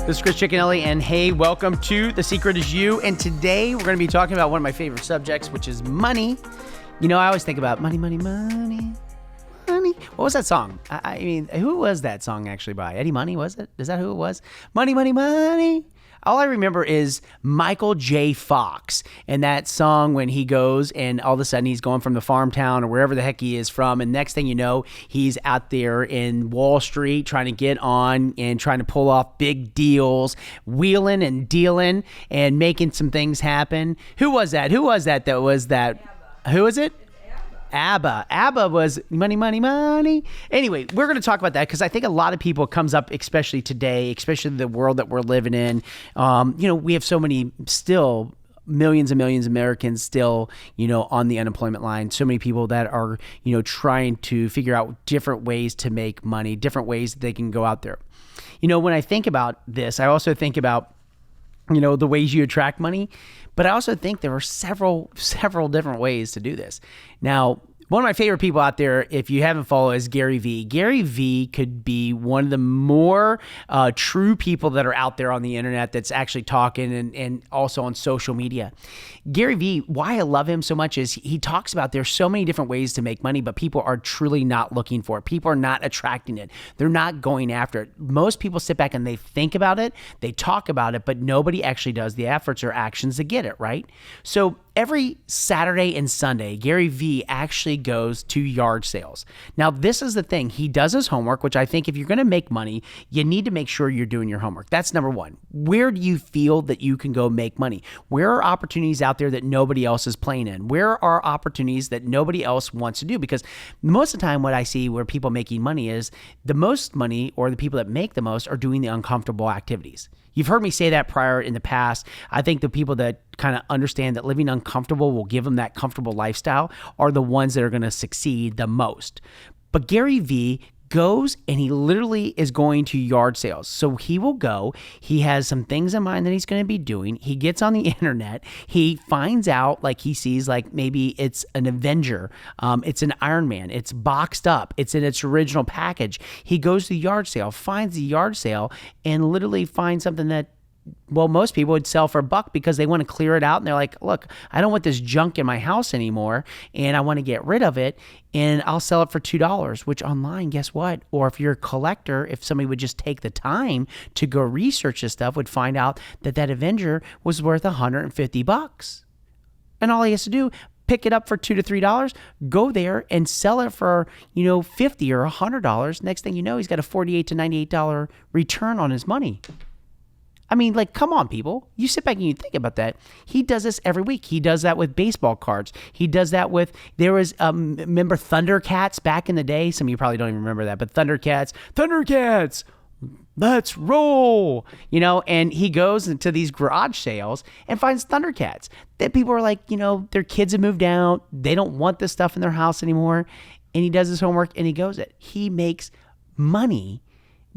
This is Chris Cicchinelli, and hey, welcome to The Secret Is You. And today we're going to be talking about one of my favorite subjects, which is money. You know, I always think about money, money, money, money. What was that song? I mean, who was that song actually by? Eddie Money, was it? Is that who it was? Money, money, money. All I remember is Michael J. Fox and that song when he goes and all of a sudden he's going from the farm town or wherever the heck he is from. And next thing you know, he's out there in Wall Street trying to get on and trying to pull off big deals, wheeling and dealing and making some things happen. Who was that? Who was that was that? ABBA. Who was it? ABBA. ABBA was money, money, money. Anyway, we're going to talk about that because I think a lot of people comes up, especially today, especially the world that we're living in. We have so many still millions and millions of Americans still, on the unemployment line. So many people that are, trying to figure out different ways to make money, different ways that they can go out there. When I think about this, I also think about the ways you attract money, but I also think there are several different ways to do this. Now, one of my favorite people out there, if you haven't followed, is Gary V. Gary V could be one of the more true people that are out there on the internet that's actually talking and also on social media. Gary V, why I love him so much is he talks about there's so many different ways to make money, but people are truly not looking for it. People are not attracting it. They're not going after it. Most people sit back and they think about it, they talk about it, but nobody actually does the efforts or actions to get it, right? So every Saturday and Sunday, Gary V actually goes to yard sales. Now, this is the thing. He does his homework, which I think if you're going to make money, you need to make sure you're doing your homework. That's number one. Where do you feel that you can go make money? Where are opportunities out there that nobody else is playing in? Where are opportunities that nobody else wants to do? Because most of the time what I see where people making money is the most money or the people that make the most are doing the uncomfortable activities. You've heard me say that prior in the past. I think the people that kind of understand that living uncomfortable will give them that comfortable lifestyle are the ones that are going to succeed the most. But Gary V goes and he literally is going to yard sales. So he will go, he has some things in mind that he's going to be doing. He gets on the internet, he finds out, like he sees like maybe it's an Avenger, it's an Iron Man, it's boxed up, it's in its original package. He goes to the yard sale, finds the yard sale and literally finds something that most people would sell for $1 because they want to clear it out and they're like, look, I don't want this junk in my house anymore and I want to get rid of it and I'll sell it for $2, which online, guess what? Or if you're a collector, if somebody would just take the time to go research this stuff, would find out that Avenger was worth $150. And all he has to do, pick it up for $2 to $3, go there and sell it for, $50 or $100. Next thing you know, he's got a $48 to $98 return on his money. I mean, like, come on, people. You sit back and you think about that. He does this every week. He does that with baseball cards. He does that with, there was, remember Thundercats back in the day? Some of you probably don't even remember that, but Thundercats, let's roll, and he goes into these garage sales and finds Thundercats that people are like, their kids have moved out. They don't want this stuff in their house anymore. And he does his homework and he goes it. He makes money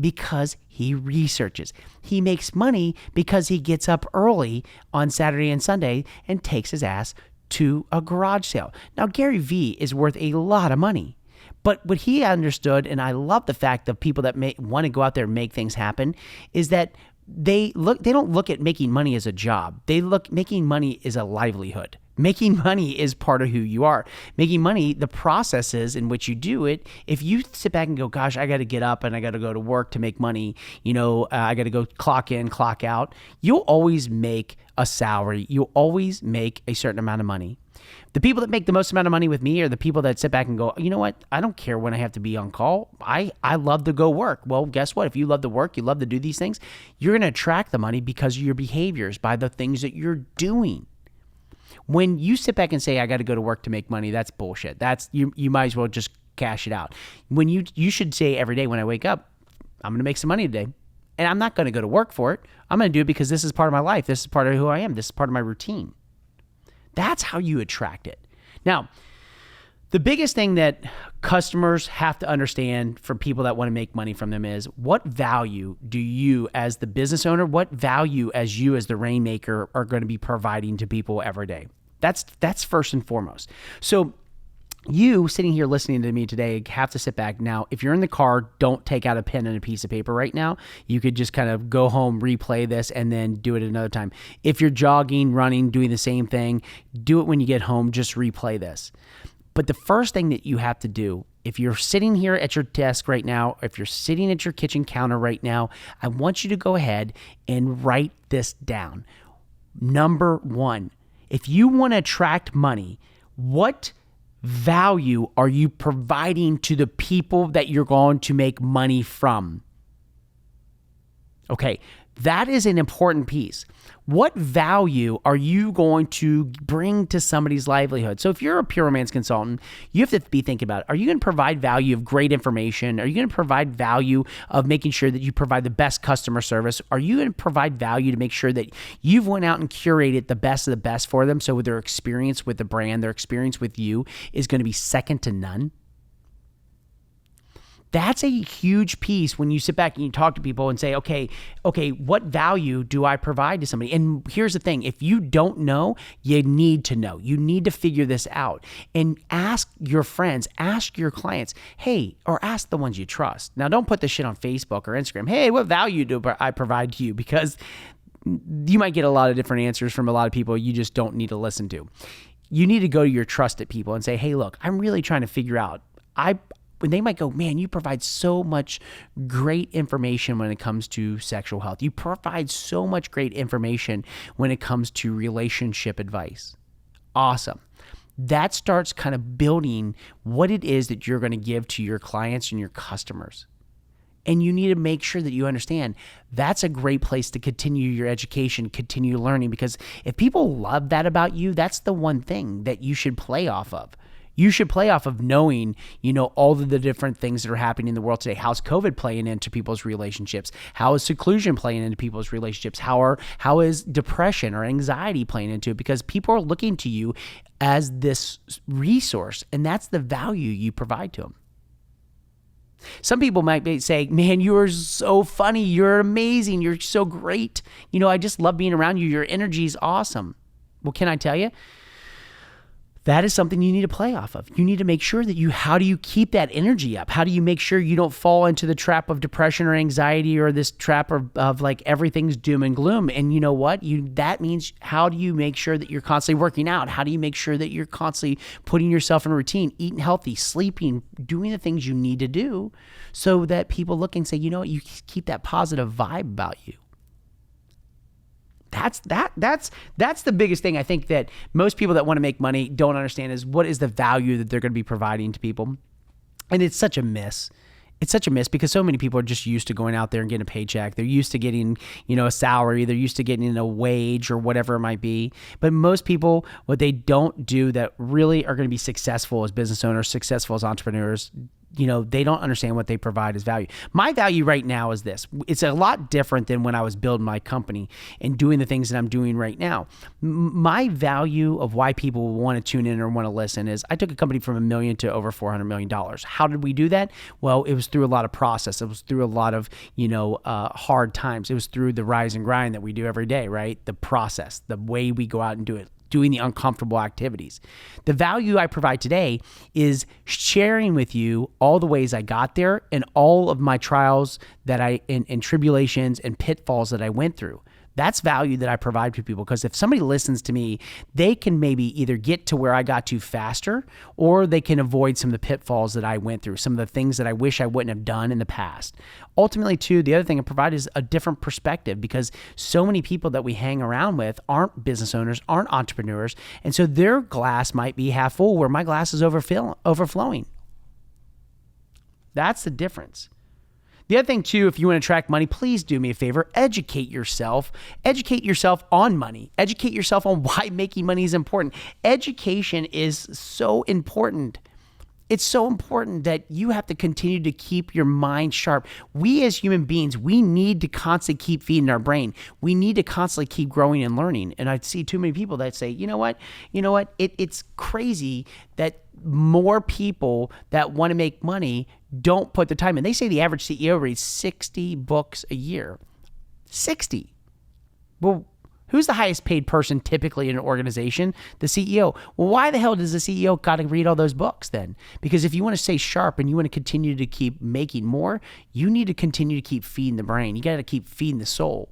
because he researches. He makes money because he gets up early on Saturday and Sunday and takes his ass to a garage sale. Now, Gary V is worth a lot of money. But what he understood, and I love the fact that people that want to go out there and make things happen, is that they don't look at making money as a job. They look making money as a livelihood. Making money is part of who you are. Making money, the processes in which you do it, if you sit back and go, gosh, I got to get up and I got to go to work to make money, I got to go clock in, clock out, you'll always make a salary. You'll always make a certain amount of money. The people that make the most amount of money with me are the people that sit back and go, you know what? I don't care when I have to be on call. I love to go work. Well, guess what? If you love to work, you love to do these things, you're going to attract the money because of your behaviors, by the things that you're doing. When you sit back and say, I got to go to work to make money, that's bullshit. That's you might as well just cash it out. When you should say every day when I wake up, I'm going to make some money today. And I'm not going to go to work for it. I'm going to do it because this is part of my life. This is part of who I am. This is part of my routine. That's how you attract it. Now, the biggest thing that customers have to understand from people that want to make money from them is, what value do you as the business owner, what value as you as the rainmaker are going to be providing to people every day? That's first and foremost. So You sitting here listening to me today have to sit back. Now, if you're in the car, don't take out a pen and a piece of paper right now. You could just kind of go home, replay this, and then do it another time. If you're jogging, running, doing the same thing, do it when you get home. Just replay this. But the first thing that you have to do, if you're sitting here at your desk right now, if you're sitting at your kitchen counter right now, I want you to go ahead and write this down. Number one, if you want to attract money, what value are you providing to the people that you're going to make money from? Okay, that is an important piece. What value are you going to bring to somebody's livelihood? So if you're a pure romance consultant, you have to be thinking about, are you going to provide value of great information? Are you going to provide value of making sure that you provide the best customer service? Are you going to provide value to make sure that you've went out and curated the best of the best for them so their experience with the brand, their experience with you is going to be second to none? That's a huge piece when you sit back and you talk to people and say, okay, what value do I provide to somebody? And here's the thing, if you don't know, you need to know. You need to figure this out and ask your friends, ask your clients, hey, or ask the ones you trust. Now, don't put this shit on Facebook or Instagram. Hey, what value do I provide to you? Because you might get a lot of different answers from a lot of people you just don't need to listen to. You need to go to your trusted people and say, hey, look, I'm really trying to figure out, when they might go, man, you provide so much great information when it comes to sexual health. You provide so much great information when it comes to relationship advice. Awesome. That starts kind of building what it is that you're going to give to your clients and your customers. And you need to make sure that you understand that's a great place to continue your education, continue learning, because if people love that about you, that's the one thing that you should play off of. You should play off of knowing, all of the different things that are happening in the world today. How's COVID playing into people's relationships? How is seclusion playing into people's relationships? How is depression or anxiety playing into it? Because people are looking to you as this resource, and that's the value you provide to them. Some people might say, man, you are so funny. You're amazing. You're so great. I just love being around you. Your energy is awesome. Well, can I tell you? That is something you need to play off of. You need to make sure that how do you keep that energy up? How do you make sure you don't fall into the trap of depression or anxiety or this trap of like everything's doom and gloom? And you know what? That means how do you make sure that you're constantly working out? How do you make sure that you're constantly putting yourself in a routine, eating healthy, sleeping, doing the things you need to do so that people look and say, you know what? You keep that positive vibe about you. That's the biggest thing I think that most people that want to make money don't understand is what is the value that they're going to be providing to people. And it's such a miss. It's such a miss because so many people are just used to going out there and getting a paycheck. They're used to getting, a salary. They're used to getting a wage or whatever it might be. But most people, what they don't do that really are going to be successful as business owners, successful as entrepreneurs, they don't understand what they provide as value. My value right now is this. It's a lot different than when I was building my company and doing the things that I'm doing right now. My value of why people want to tune in or want to listen is I took a company from $1 million to over $400 million. How did we do that? Well, it was through a lot of process. It was through a lot of, hard times. It was through the rise and grind that we do every day, right? The process, the way we go out and do it. Doing the uncomfortable activities. The value I provide today is sharing with you all the ways I got there and all of my trials and tribulations and pitfalls that I went through. That's value that I provide to people because if somebody listens to me, they can maybe either get to where I got to faster or they can avoid some of the pitfalls that I went through, some of the things that I wish I wouldn't have done in the past. Ultimately, too, the other thing I provide is a different perspective because so many people that we hang around with aren't business owners, aren't entrepreneurs, and so their glass might be half full where my glass is overflowing. That's the difference. The other thing too, if you want to attract money, please do me a favor, educate yourself. Educate yourself on money. Educate yourself on why making money is important. Education is so important. It's so important that you have to continue to keep your mind sharp. We as human beings, we need to constantly keep feeding our brain. We need to constantly keep growing and learning. And I see too many people that say, you know what? It's crazy that more people that want to make money don't put the time in. They say the average CEO reads 60 books a year. 60. Well, Who's the highest paid person typically in an organization? The CEO. Well, why the hell does the CEO got to read all those books then? Because if you want to stay sharp and you want to continue to keep making more, you need to continue to keep feeding the brain. You got to keep feeding the soul.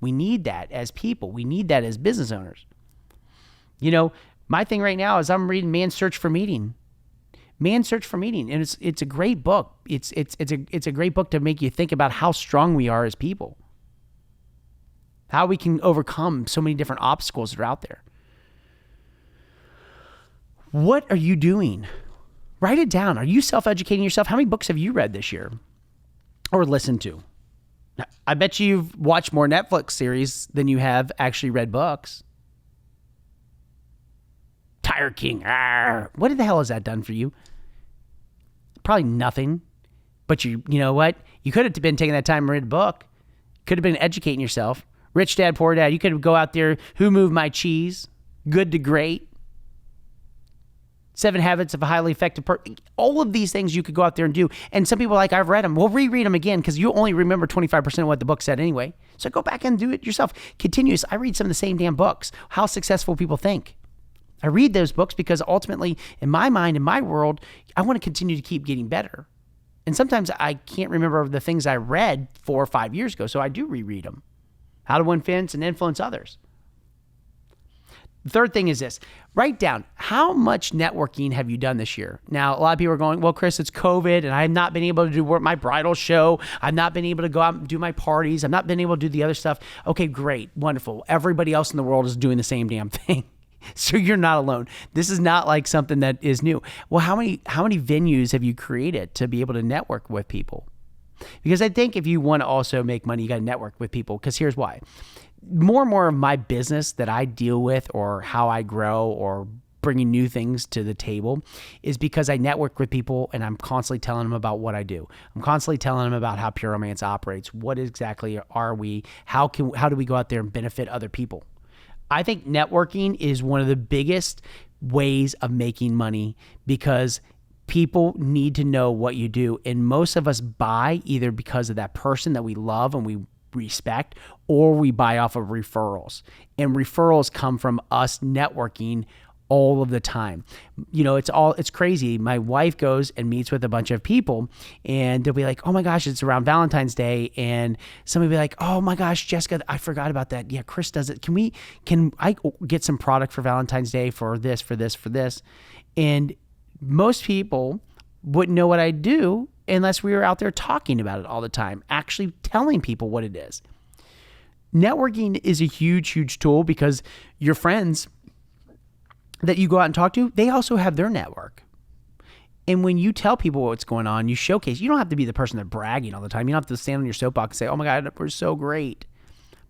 We need that as people. We need that as business owners. My thing right now is I'm reading Man's Search for Meaning. Man's Search for Meaning, and it's a great book. It's a great book to make you think about how strong we are as people. How we can overcome so many different obstacles that are out there. What are you doing? Write it down. Are you self-educating yourself? How many books have you read this year or listened to? I bet you've watched more Netflix series than you have actually read books. Tire King. What the hell has that done for you? Probably nothing. But you know what? You could have been taking that time and read a book. Could have been educating yourself. Rich Dad, Poor Dad. You could go out there. Who Moved My Cheese? Good to Great. 7 Habits of a Highly Effective Person. All of these things you could go out there and do. And some people are like, I've read them. Well, reread them again because you only remember 25% of what the book said anyway. So go back and do it yourself. Continuous. I read some of the same damn books. How successful people think. I read those books because ultimately, in my mind, in my world, I want to continue to keep getting better. And sometimes I can't remember the things I read 4 or 5 years ago, so I do reread them. How to influence and influence others. The third thing is this. Write down, how much networking have you done this year? Now, a lot of people are going, well, Chris, it's COVID, and I have not been able to do my bridal show. I've not been able to go out and do my parties. I've not been able to do the other stuff. Okay, great, wonderful. Everybody else in the world is doing the same damn thing. So you're not alone. This is not like something that is new. Well, how many venues have you created to be able to network with people? Because I think if you want to also make money, you got to network with people. Because here's why. More and more of my business that I deal with or how I grow or bringing new things to the table is because I network with people and I'm constantly telling them about what I do. I'm constantly telling them about how Pure Romance operates. What exactly are we? How do we go out there and benefit other people? I think networking is one of the biggest ways of making money because people need to know what you do. And most of us buy either because of that person that we love and we respect, or we buy off of referrals. And referrals come from us networking all of the time. It's crazy. My wife goes and meets with a bunch of people and they'll be like, oh my gosh, it's around Valentine's Day. And somebody will be like, oh my gosh, Jessica, I forgot about that. Yeah, Chris does it. Can I get some product for Valentine's Day for this, for this, for this? And most people wouldn't know what I do unless we were out there talking about it all the time, actually telling people what it is. Networking is a huge, huge tool because your friends that you go out and talk to, they also have their network. And when you tell people what's going on, you showcase. You don't have to be the person that's bragging all the time. You don't have to stand on your soapbox and say, oh my God, we're so great.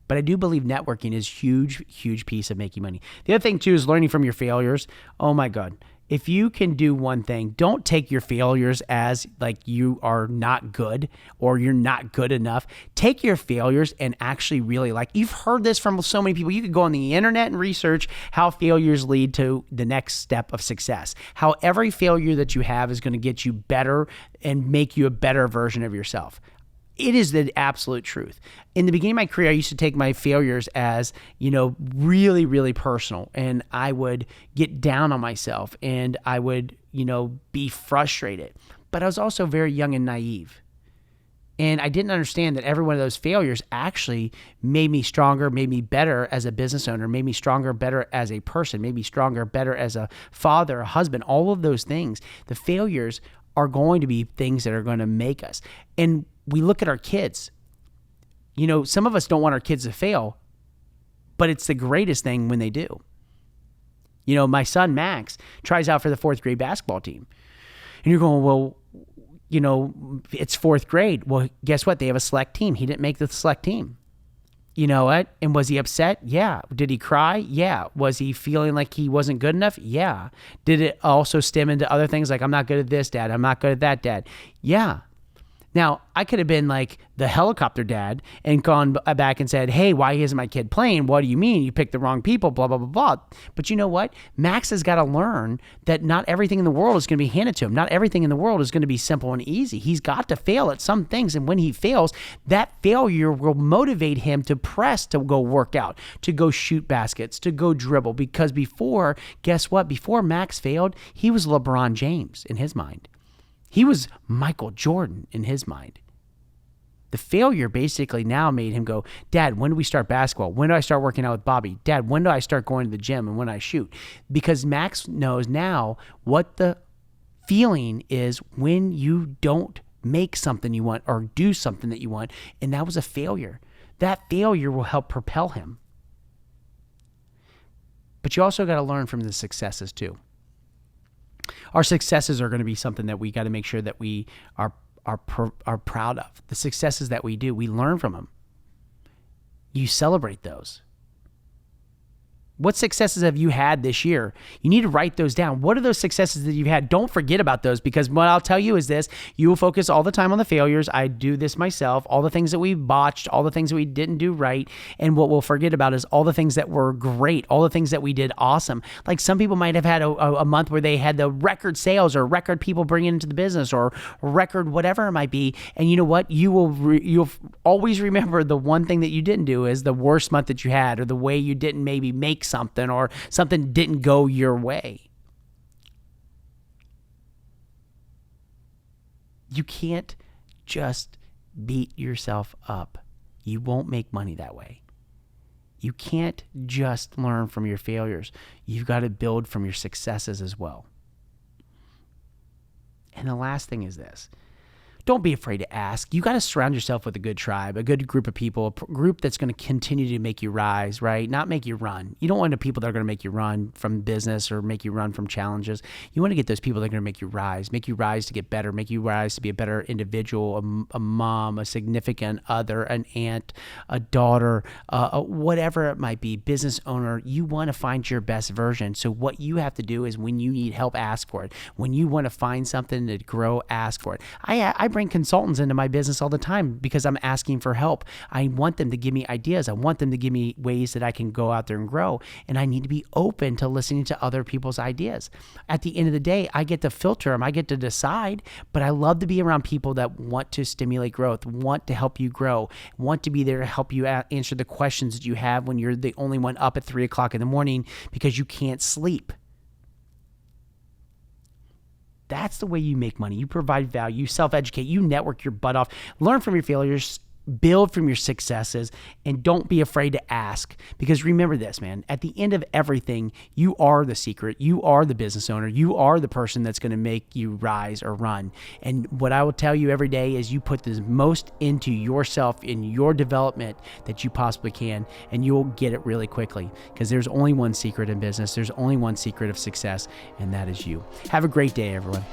But I do believe networking is huge, huge piece of making money. The other thing too is learning from your failures. Oh my God. If you can do one thing, don't take your failures as like you are not good or you're not good enough. Take your failures and actually really you've heard this from so many people. You could go on the internet and research how failures lead to the next step of success. How every failure that you have is going to get you better and make you a better version of yourself. It is the absolute truth. In the beginning of my career, I used to take my failures as, really, really personal. And I would get down on myself and I would, be frustrated. But I was also very young and naive. And I didn't understand that every one of those failures actually made me stronger, made me better as a business owner, made me stronger, better as a person, made me stronger, better as a father, a husband, all of those things. The failures are going to be things that are going to make us. And we look at our kids. Some of us don't want our kids to fail, but it's the greatest thing when they do. My son, Max, tries out for the 4th grade basketball team. And you're going, well, it's 4th grade. Well, guess what? They have a select team. He didn't make the select team. You know what? And was he upset? Yeah. Did he cry? Yeah. Was he feeling like he wasn't good enough? Yeah. Did it also stem into other things like, I'm not good at this, Dad. I'm not good at that, Dad? Yeah. Now, I could have been like the helicopter dad and gone back and said, hey, why isn't my kid playing? What do you mean? You picked the wrong people, blah, blah, blah, blah. But you know what? Max has got to learn that not everything in the world is going to be handed to him. Not everything in the world is going to be simple and easy. He's got to fail at some things. And when he fails, that failure will motivate him to press to go work out, to go shoot baskets, to go dribble. Because before, guess what? Before Max failed, he was LeBron James in his mind. He was Michael Jordan in his mind. The failure basically now made him go, Dad, when do we start basketball? When do I start working out with Bobby? Dad, when do I start going to the gym and when I shoot? Because Max knows now what the feeling is when you don't make something you want or do something that you want. And that was a failure. That failure will help propel him. But you also got to learn from the successes too. Our successes are going to be something that we got to make sure that we are proud of. The successes that we do, we learn from them. You celebrate those. What successes have you had this year? You need to write those down. What are those successes that you've had? Don't forget about those, because what I'll tell you is this: you will focus all the time on the failures. I do this myself. All the things that we botched, all the things that we didn't do right. And what we'll forget about is all the things that were great, all the things that we did awesome. Like some people might have had a month where they had the record sales or record people bringing into the business or record whatever it might be. And you know what? You'll always remember the one thing that you didn't do is the worst month that you had, or the way you didn't maybe make something, or something didn't go your way. You can't just beat yourself up. You won't make money that way. You can't just learn from your failures. You've got to build from your successes as well. And the last thing is this: don't be afraid to ask. You got to surround yourself with a good tribe, a good group of people, a group that's going to continue to make you rise, right? Not make you run. You don't want the people that are going to make you run from business or make you run from challenges. You want to get those people that are going to make you rise to get better, make you rise to be a better individual, a mom, a significant other, an aunt, a daughter, whatever it might be, business owner. You want to find your best version. So what you have to do is, when you need help, ask for it. When you want to find something to grow, ask for it. I bring consultants into my business all the time because I'm asking for help. I want them to give me ideas. I want them to give me ways that I can go out there and grow. And I need to be open to listening to other people's ideas. At the end of the day, I get to filter them. I get to decide, but I love to be around people that want to stimulate growth, want to help you grow, want to be there to help you answer the questions that you have when you're the only one up at 3 o'clock in the morning because you can't sleep. That's the way you make money. You provide value, you self-educate, you network your butt off, learn from your failures, build from your successes, and don't be afraid to ask. Because remember this, man, at the end of everything, you are the secret. You are the business owner. You are the person that's going to make you rise or run. And what I will tell you every day is you put the most into yourself, in your development that you possibly can, and you'll get it really quickly. Because there's only one secret in business. There's only one secret of success, and that is you. Have a great day, everyone.